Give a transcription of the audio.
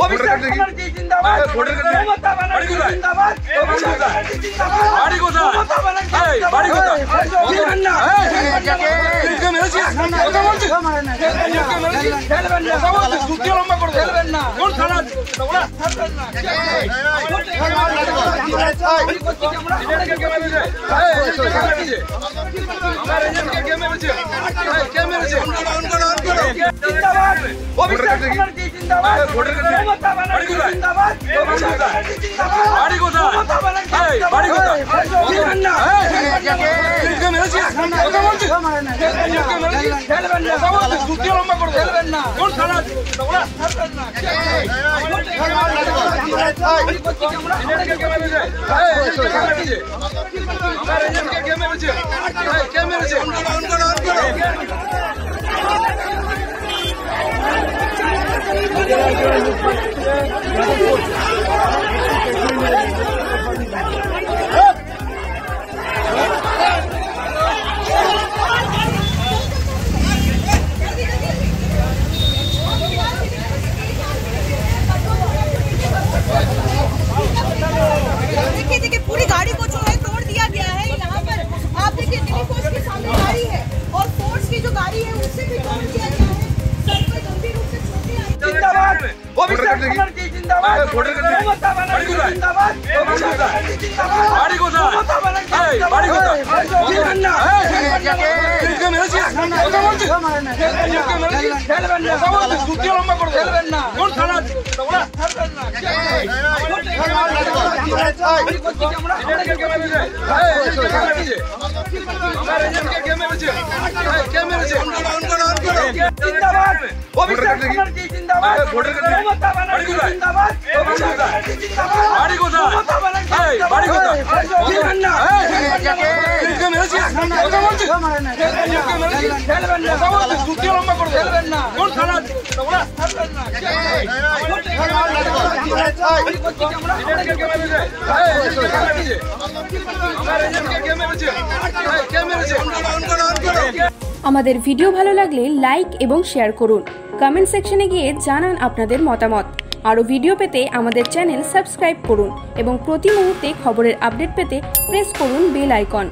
অভিষেক ব্যানার্জি জিন্দাবাদ, মমতা ব্যানার্জি জিন্দাবাদ, বাড়ি কোথায়? বাড়ি কোথায়? খেলবেন না, খেলবেন না, কোন থানা? অভিষেক ব্যানার্জি জিন্দাবাদ, মমতা ব্যানার্জি জিন্দাবাদ, বাড়ি কোথায়? বাড়ি কোথায়? খেলবেন না, খেলবেন না, কোন থানা? देखिए पूरी गाड़ी को जो है तोड़ दिया गया है। यहाँ पर आप देखिए दिल्ली फोर्स के सामने गाड़ी है और फोर्स की जो गाड़ी है उससे भी तोड़ दिया गया है। सर पर गंभीर रूप से चोटें आई। जिंदाबाद, अभिषेक बैनर्जी जिंदाबाद, ममता बनर्जी जिंदाबाद, बाड़ी कोথায়? बाड़ी कोথায়? খেলবেন না, খেলবেন না, খেলবেন না, কোন থানা? जिंदाबाद, अभिषेक बनर्जी जिंदाबाद, ममता बनर्जी जिंदाबाद, बाड़ी कोথায়? बाड़ी कोথায়? খেলবেন না, খেলবেন না, খেলবেন না, কোন থানা? আমাদের ভিডিও ভালো লাগলে লাইক এবং শেয়ার করুন। কমেন্ট সেকশনে গিয়ে জানান আপনাদের মতামত। আরও ভিডিও পেতে আমাদের চ্যানেল সাবস্ক্রাইব করুন এবং প্রতি মুহূর্তে খবরের আপডেট পেতে প্রেস করুন বেল আইকন।